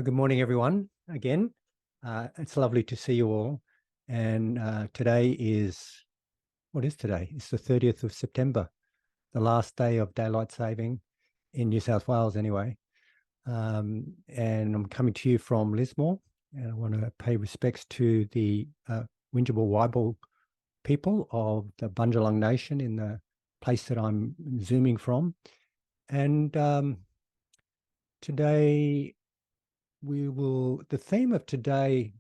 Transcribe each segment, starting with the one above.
Good morning, everyone. Again, it's lovely to see you all. And today is, what is today? It's the 30th of September, the last day of daylight saving in New South Wales anyway. And I'm coming to you from Lismore, and I want to pay respects to the Winjabul people of the Bundjalung Nation in the place that I'm Zooming from. And today, the theme of today,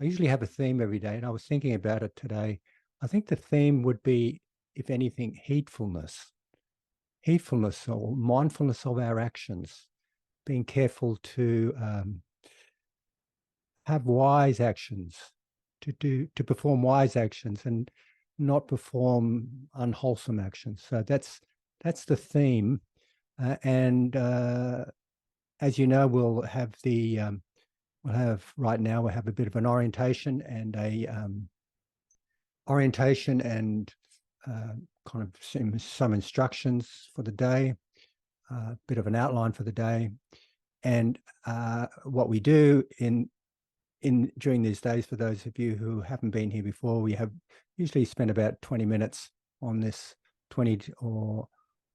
I usually have a theme every day, and I was thinking about it today. I think the theme would be, if anything, heedfulness or mindfulness of our actions, being careful to have wise actions, to perform wise actions and not perform unwholesome actions. So that's the theme. As you know, we'll have right now a bit of an orientation and kind of some instructions for the day, a bit of an outline for the day. And what we do during these days, for those of you who haven't been here before, we have usually spent about 20 minutes on this, 20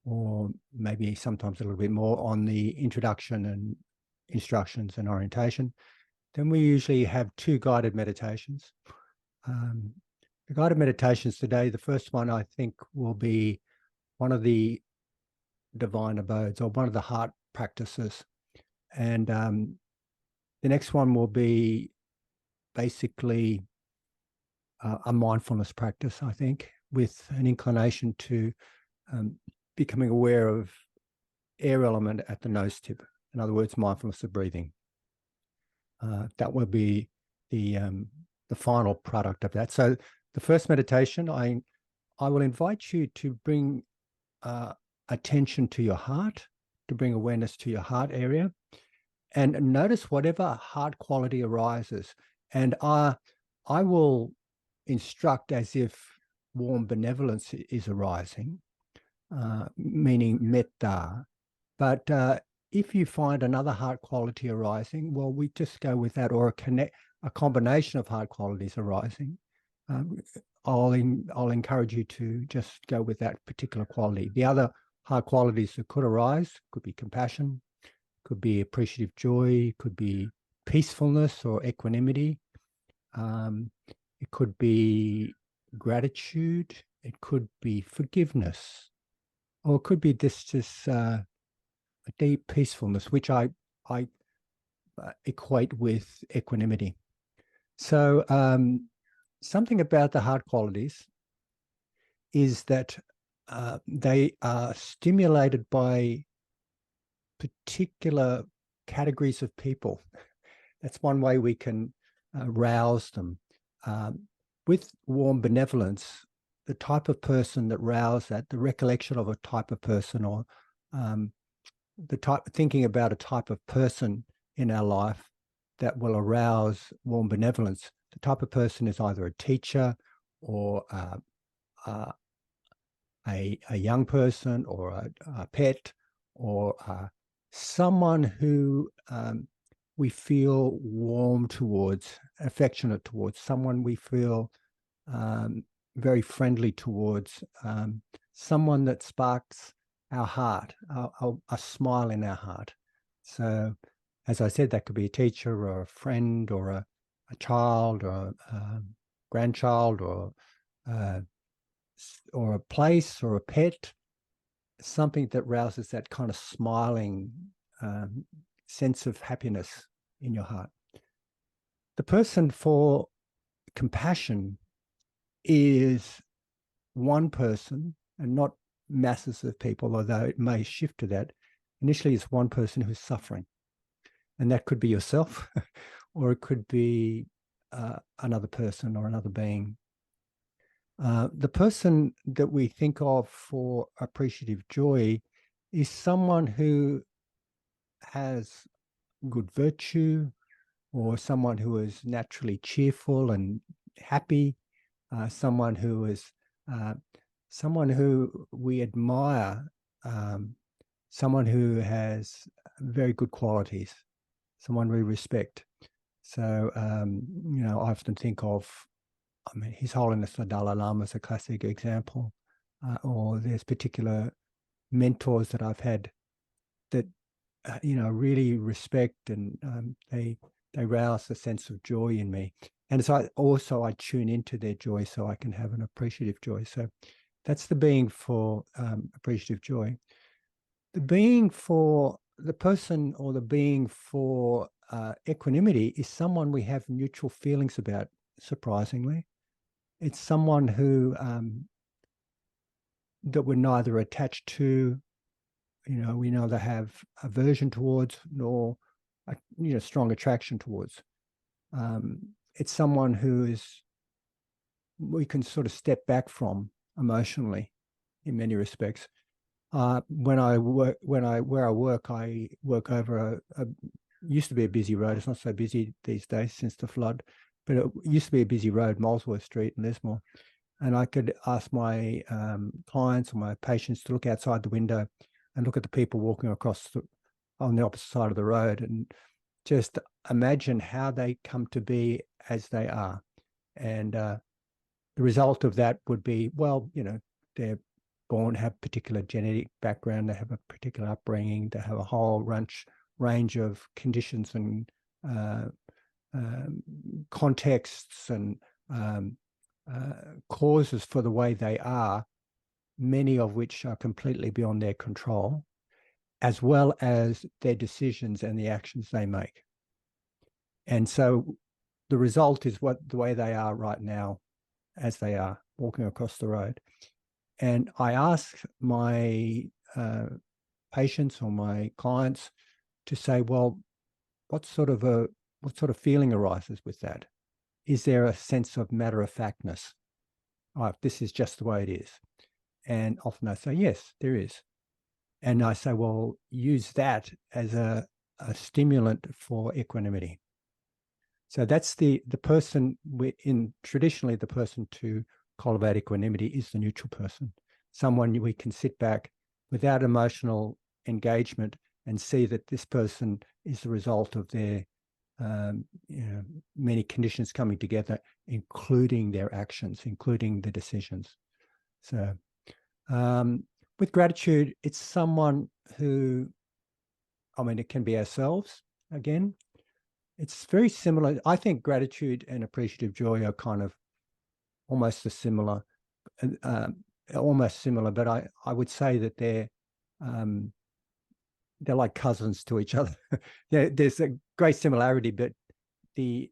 or maybe sometimes a little bit more on the introduction and instructions and orientation. Then we usually have two guided meditations. The guided meditations today, the first one I think will be one of the divine abodes or one of the heart practices. And the next one will be basically a mindfulness practice, I think, with an inclination to becoming aware of air element at the nose tip. In other words, mindfulness of breathing. That will be the final product of that. So the first meditation, I will invite you to bring attention to your heart, to bring awareness to your heart area, and notice whatever heart quality arises. And I will instruct as if warm benevolence is arising, meaning metta. But if you find another heart quality arising, well, we just go with that, or a combination of heart qualities arising. I'll encourage you to just go with that particular quality. The other heart qualities that could arise could be compassion, could be appreciative joy, could be peacefulness or equanimity. It could be gratitude. It could be forgiveness, or it could be just a deep peacefulness, which I equate with equanimity. So something about the heart qualities is that they are stimulated by particular categories of people. That's one way we can rouse them. With warm benevolence, the type of person that rouses that, the recollection of a type of person, or thinking about a type of person in our life that will arouse warm benevolence. The type of person is either a teacher or a young person, or a pet, or someone who we feel warm towards, affectionate towards, someone we feel very friendly towards, someone that sparks our heart, a smile in our heart. So, as I said, that could be a teacher or a friend or a child or a grandchild or a place or a pet, something that rouses that kind of smiling sense of happiness in your heart. The person for compassion is one person and not masses of people, although it may shift to that. Initially, it's one person who's suffering, and that could be yourself, or it could be another person or another being. The person that we think of for appreciative joy is someone who has good virtue, or someone who is naturally cheerful and happy, someone who we admire, someone who has very good qualities. someone we respect. So, you know, I often think of, I mean, His Holiness the Dalai Lama is a classic example, or there's particular mentors that I've had that, you know, really respect, and they rouse a sense of joy in me. And so I tune into their joy so I can have an appreciative joy. So that's the being for appreciative joy. The being for the person, or the being for equanimity, is someone we have neutral feelings about, surprisingly. It's someone who that we're neither attached to, you know, we neither have aversion towards, nor you know, strong attraction towards. It's someone who is, we can sort of step back from emotionally in many respects. Where I work over a used to be a busy road. It's not so busy these days since the flood, but it used to be a busy road, Molesworth Street in Lismore. And I could ask my clients or my patients to look outside the window and look at the people walking across on the opposite side of the road, and just imagine how they come to be as they are. And the result of that would be, well, you know, they're born, have particular genetic background, they have a particular upbringing, they have a whole range of conditions and contexts and causes for the way they are, many of which are completely beyond their control, as well as their decisions and the actions they make. And so the result is the way they are right now, as they are walking across the road. And I ask my patients or my clients to say, well, what sort of feeling arises with that? Is there a sense of matter-of-factness? Oh, this is just the way it is. And often they say, yes, there is. And I say, well, use that as a stimulant for equanimity. So that's the person traditionally the person to cultivate equanimity is the neutral person, someone we can sit back without emotional engagement and see that this person is the result of their you know, many conditions coming together, including their actions, including the decisions. So with gratitude, it's someone who, I mean, it can be ourselves again. It's very similar. I think gratitude and appreciative joy are kind of almost similar, but I would say that they're like cousins to each other. Yeah, there's a great similarity, but the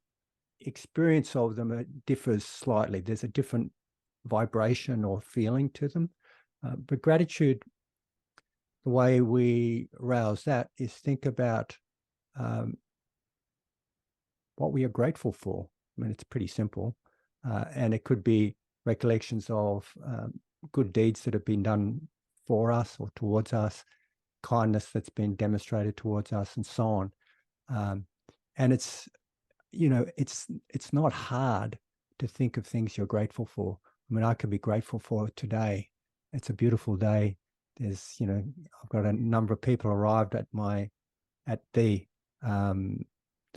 experience of them differs slightly. There's a different vibration or feeling to them. But gratitude, the way we rouse that is think about what we are grateful for. I mean, it's pretty simple. And it could be recollections of good deeds that have been done for us or towards us, kindness that's been demonstrated towards us, and so on. And it's, you know, it's not hard to think of things you're grateful for. I mean, I could be grateful for today. It's a beautiful day. There's, you know, I've got a number of people arrived at the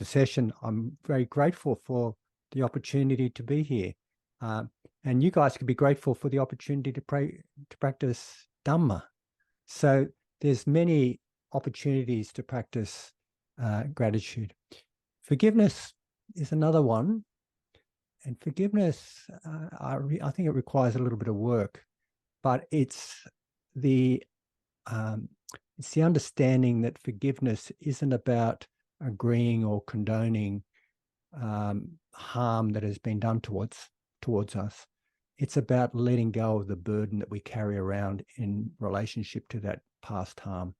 session. I'm very grateful for the opportunity to be here. And you guys could be grateful for the opportunity to practice Dhamma. So there's many opportunities to practice gratitude. Forgiveness is another one. And forgiveness, I think it requires a little bit of work, but it's the understanding that forgiveness isn't about agreeing or condoning harm that has been done towards us. It's about letting go of the burden that we carry around in relationship to that past harm.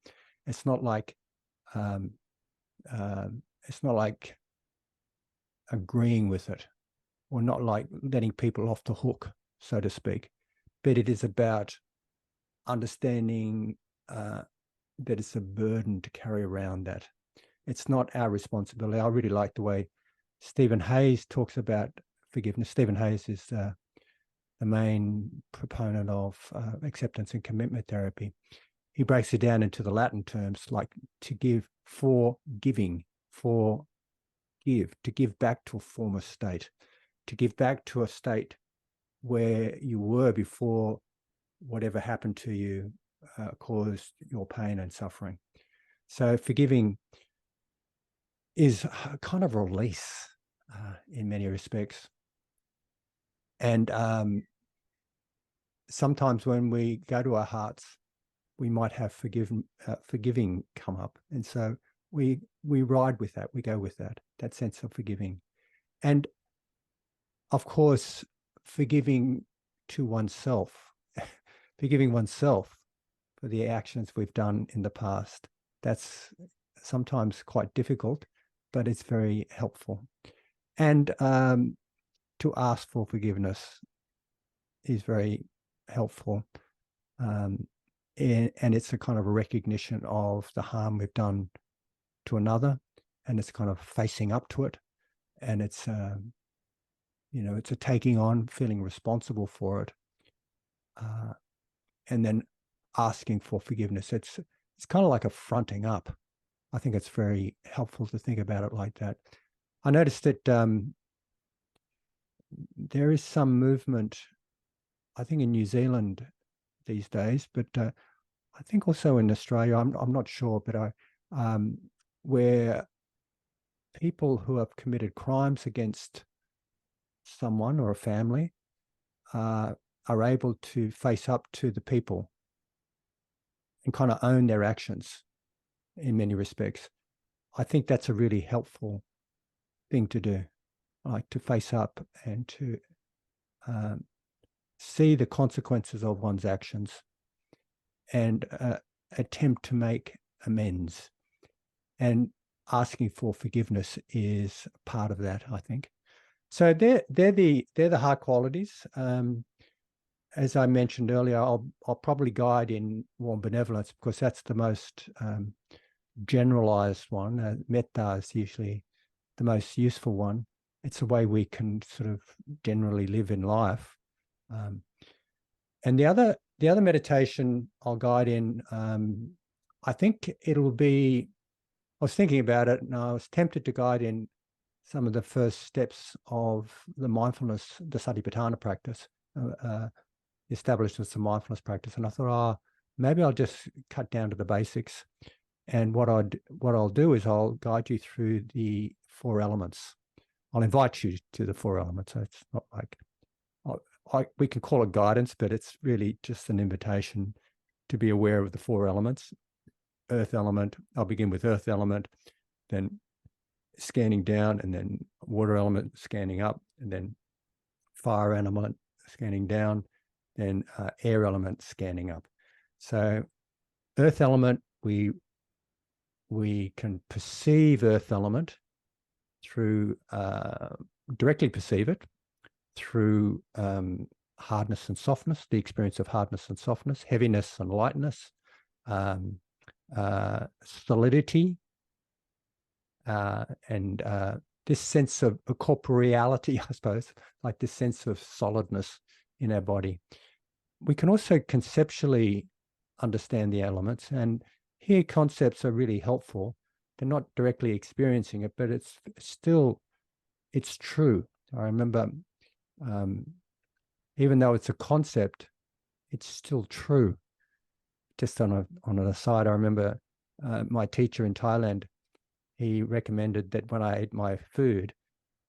It's not like agreeing with it, or not like letting people off the hook, so to speak. But it is about understanding that it's a burden to carry around that. It's not our responsibility. I really like the way Stephen Hayes talks about forgiveness. Stephen Hayes is the main proponent of acceptance and commitment therapy. He breaks it down into the Latin terms, like to give for giving. to give back to a former state, to give back to a state where you were before whatever happened to you caused your pain and suffering. So forgiving is a kind of release in many respects. And sometimes when we go to our hearts, we might have forgiving come up. And so we ride with that, we go with that sense of forgiving. And of course, forgiving to oneself, forgiving oneself for the actions we've done in the past. That's sometimes quite difficult, but it's very helpful. And to ask for forgiveness is very helpful. And it's a kind of a recognition of the harm we've done to another, and it's kind of facing up to it. And it's, it's a taking on, feeling responsible for it. And then asking for forgiveness. It's kind of like a fronting up. I think it's very helpful to think about it like that. I noticed that there is some movement, I think in New Zealand these days, but I think also in Australia, I'm not sure, but where people who have committed crimes against someone or a family are able to face up to the people and kind of own their actions in many respects. I think that's a really helpful thing to do, like to face up and to see the consequences of one's actions and attempt to make amends. And asking for forgiveness is part of that, I think. So they're the heart qualities. As I mentioned earlier, I'll probably guide in warm benevolence because that's the most generalized one. Metta is usually the most useful one. It's a way we can sort of generally live in life. And the other meditation I'll guide in, I think it'll be, I was thinking about it and I was tempted to guide in some of the first steps of the mindfulness, the Satipatthana practice, establishments of mindfulness practice. And I thought, maybe I'll just cut down to the basics. And what I'll do is I'll guide you through the 4 elements. I'll invite you to the 4 elements. So it's not like we can call it guidance, but it's really just an invitation to be aware of the 4 elements. Earth element, I'll begin with earth element, then scanning down, and then water element scanning up, and then fire element scanning down, then air element scanning up. So earth element, we can perceive earth element through, directly perceive it through hardness and softness, the experience of hardness and softness, heaviness and lightness, solidity, and this sense of corporeality, I suppose, like this sense of solidness in our body. We can also conceptually understand the elements, and here concepts are really helpful. They're not directly experiencing it, but it's true. I remember, even though it's a concept, it's still true. Just on an aside, I remember my teacher in Thailand, he recommended that when I ate my food,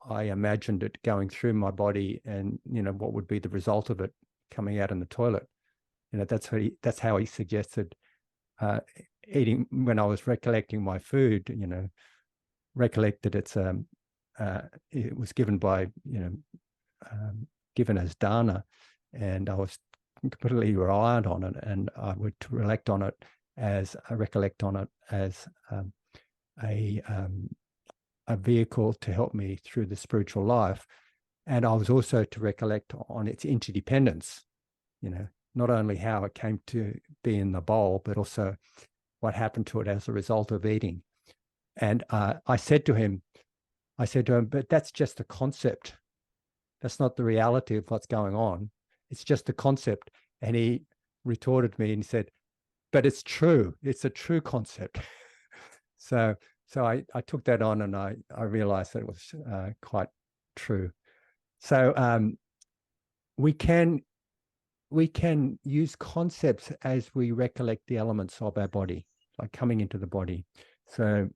I imagined it going through my body and, what would be the result of it coming out in the toilet. That's how he suggested eating when I was recollecting my food, recollect that it was given by, given as dana, and I was completely reliant on it, and I would recollect on it as a vehicle to help me through the spiritual life. And I was also to recollect on its interdependence, not only how it came to be in the bowl, but also what happened to it as a result of eating. And I said to him, but that's just a concept. That's not the reality of what's going on. It's just a concept. And he retorted me and he said, but it's true. It's a true concept. So So I took that on, and I realized that it was quite true. So we can use concepts as we recollect the elements of our body, like coming into the body. So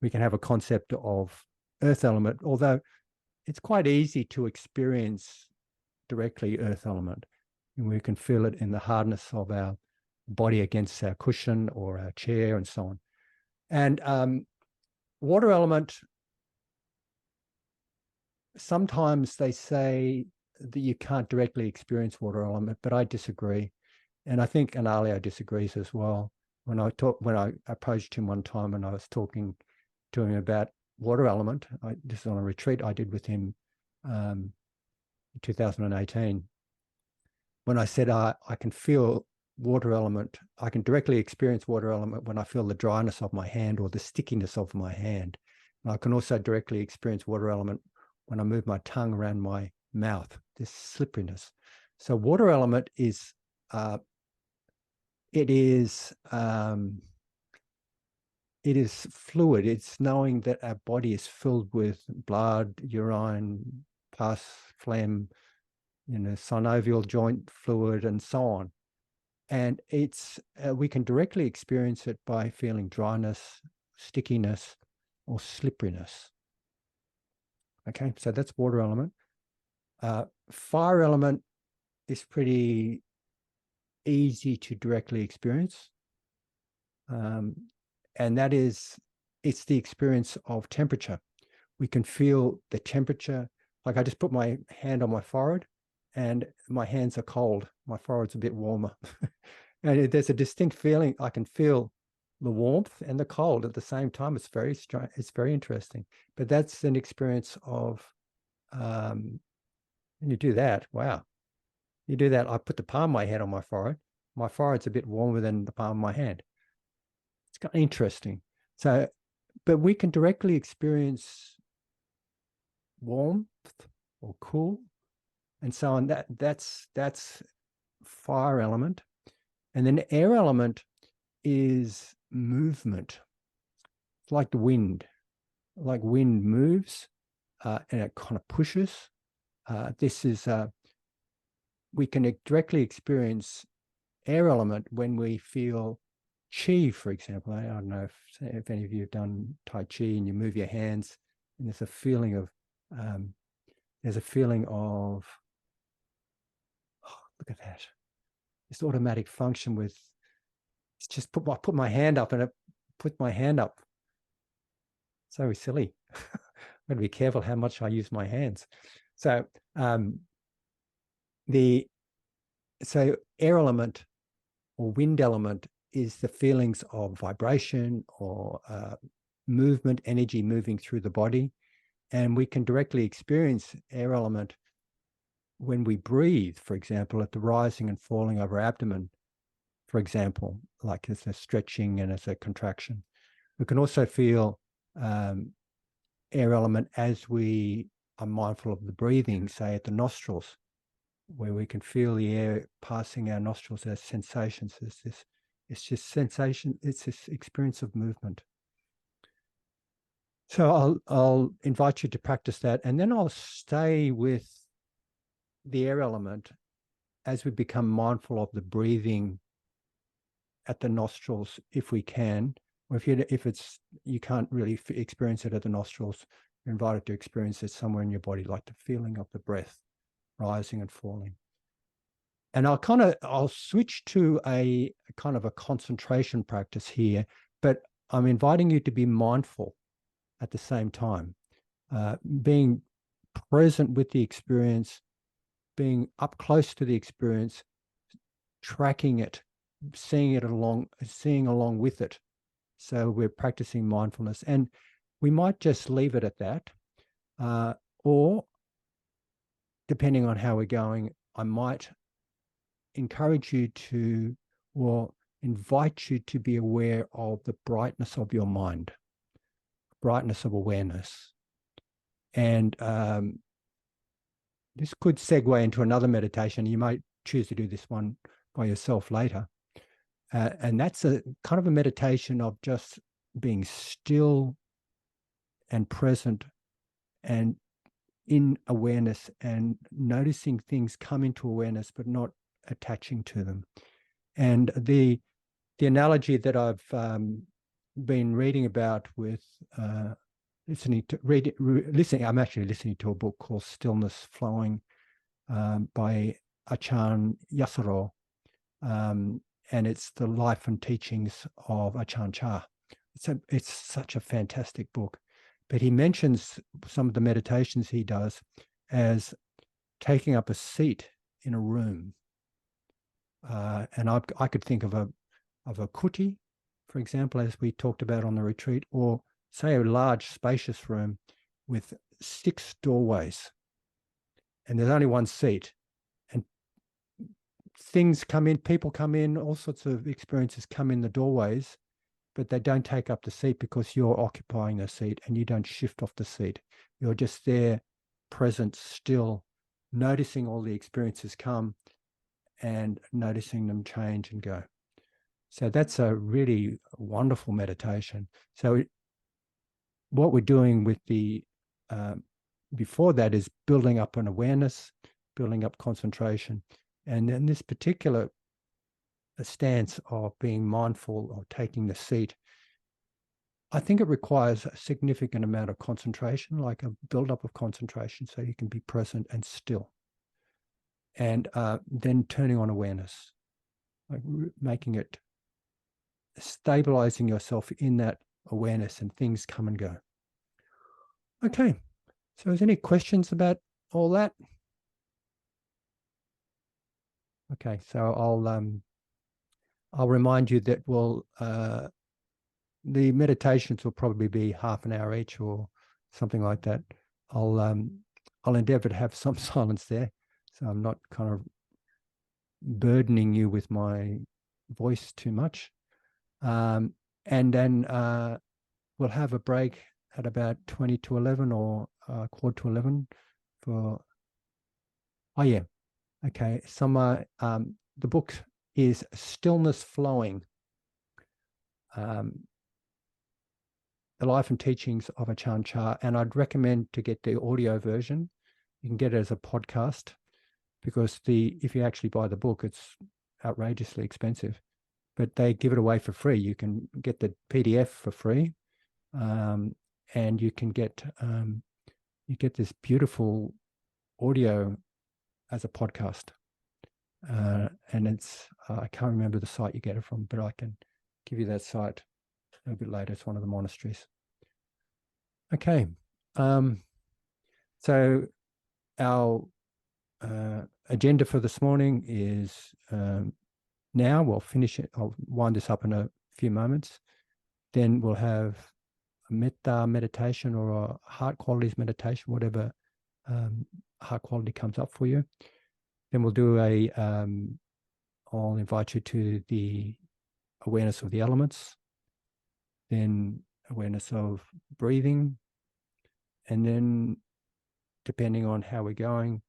we can have a concept of earth element, although it's quite easy to experience directly earth element. And we can feel it in the hardness of our body against our cushion or our chair and so on. And water element, sometimes they say that you can't directly experience water element, but I disagree. And I think Analio disagrees as well. When I approached him one time and I was talking to him about water element, this is on a retreat I did with him in 2018. When I said I can feel water element, I can directly experience water element when I feel the dryness of my hand or the stickiness of my hand. And I can also directly experience water element when I move my tongue around my mouth, this slipperiness. So water element is it is fluid. It's knowing that our body is filled with blood, urine, pus, phlegm, synovial joint fluid, and so on. And it's we can directly experience it by feeling dryness, stickiness, or slipperiness. Okay, so that's water element. Fire element is pretty easy to directly experience. And that is, it's the experience of temperature. We can feel the temperature. Like I just put my hand on my forehead and my hands are cold. My forehead's a bit warmer. And there's a distinct feeling. I can feel the warmth and the cold at the same time. It's very strange. It's very interesting. But that's an experience of, and you do that, wow. You do that, I put the palm of my hand on my forehead. My forehead's a bit warmer than the palm of my hand. It's kind of interesting. So, but we can directly experience warmth or cool and so on. That's fire element. And then air element is movement. It's like the wind. Like wind moves and it kind of pushes. This is, we can directly experience air element when we feel chi, for example. I don't know if any of you have done Tai Chi and you move your hands and there's a feeling of, oh, look at that. This automatic function with, it's just I put my hand up and it put my hand up. So silly. I'm going to be careful how much I use my hands. So so air element or wind element is the feelings of vibration or movement, energy moving through the body. And we can directly experience air element when we breathe, for example, at the rising and falling of our abdomen, for example, like as a stretching and as a contraction. We can also feel air element as we are mindful of the breathing, say at the nostrils, where we can feel the air passing our nostrils as sensations. It's just sensation, it's this experience of movement. So I'll invite you to practice that, and then I'll stay with the air element as we become mindful of the breathing at the nostrils, if we can, or if you can't really experience it at the nostrils, you're invited to experience it somewhere in your body, like the feeling of the breath rising and falling. And I'll switch to a kind of a concentration practice here, but I'm inviting you to be mindful at the same time, being present with the experience, being up close to the experience, tracking it, seeing along with it. So we're practicing mindfulness, and we might just leave it at that, or depending on how we're going, I might encourage you to, or invite you to be aware of the brightness of your mind, brightness of awareness. And this could segue into another meditation. You might choose to do this one by yourself later. And that's a kind of a meditation of just being still and present and in awareness, and noticing things come into awareness but not attaching to them. And the analogy that I've been reading about with listening, I'm actually listening to a book called Stillness Flowing by Achan Yasaro, and it's the life and teachings of Achan Chah. It's such a fantastic book, but he mentions some of the meditations he does as taking up a seat in a room, and I could think of a kuti, for example, as we talked about on the retreat, or say a large spacious room with 6 doorways, and there's only one seat, and things come in, people come in, all sorts of experiences come in the doorways, but they don't take up the seat because you're occupying the seat, and you don't shift off the seat. You're just there, present, still, noticing all the experiences come and noticing them change and go. So that's a really wonderful meditation. So what we're doing with the before that is building up an awareness, building up concentration. And then this particular stance of being mindful or taking the seat, I think it requires a significant amount of concentration, like a buildup of concentration, so you can be present and still. And then turning on awareness, like making it, stabilizing yourself in that awareness, and things come and go. Okay, so is there any questions about all that? Okay, so I'll remind you that the meditations will probably be half an hour each or something like that. I'll endeavor to have some silence there, so I'm not kind of burdening you with my voice too much. And then we'll have a break at about 20 to 11 or quarter to 11 for, oh yeah, okay. The book is Stillness Flowing, the life and teachings of Achan Chah, and I'd recommend to get the audio version. You can get it as a podcast, because if you actually buy the book, it's outrageously expensive, but they give it away for free. You can get the PDF for free, and you can get this beautiful audio as a podcast, and it's I can't remember the site you get it from, but I can give you that site a little bit later. It's one of the monasteries. Okay, so our agenda for this morning is now. We'll finish it. I'll wind this up in a few moments. Then we'll have a metta meditation or a heart qualities meditation, whatever heart quality comes up for you. Then we'll do I'll invite you to the awareness of the elements, then awareness of breathing, and then, depending on how we're going,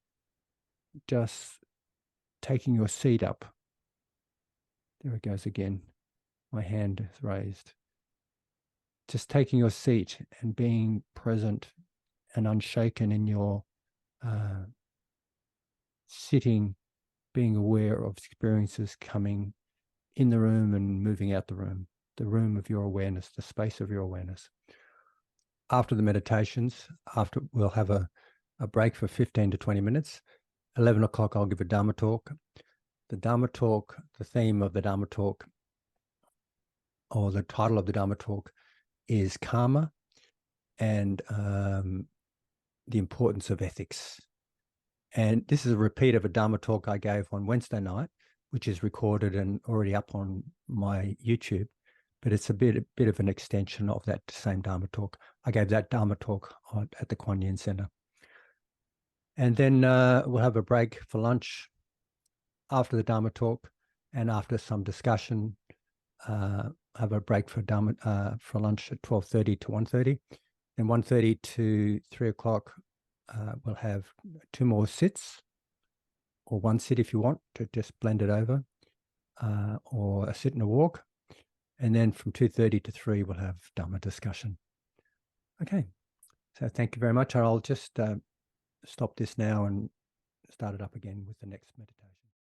just taking your seat up. There it goes again. My hand is raised. Just taking your seat and being present and unshaken in your sitting, being aware of experiences coming in the room and moving out the room of your awareness, the space of your awareness. After the meditations, we'll have a break for 15 to 20 minutes. 11 o'clock, I'll give a Dharma talk. The Dharma talk, the theme of the Dharma talk, or the title of the Dharma talk, is karma and the importance of ethics. And this is a repeat of a Dharma talk I gave on Wednesday night, which is recorded and already up on my YouTube, but it's a bit of an extension of that same Dharma talk. I gave that Dharma talk at the Kuan Yin Center. And then we'll have a break for lunch after the Dharma talk, and after some discussion, have a break for lunch at 12:30 to 1:30. Then 1:30 to 3 o'clock, we'll have 2 more sits, or 1 sit if you want to just blend it over, or a sit and a walk. And then from 2:30 to 3, we'll have Dharma discussion. Okay, So thank you very much. I'll just stop this now and start it up again with the next meditation.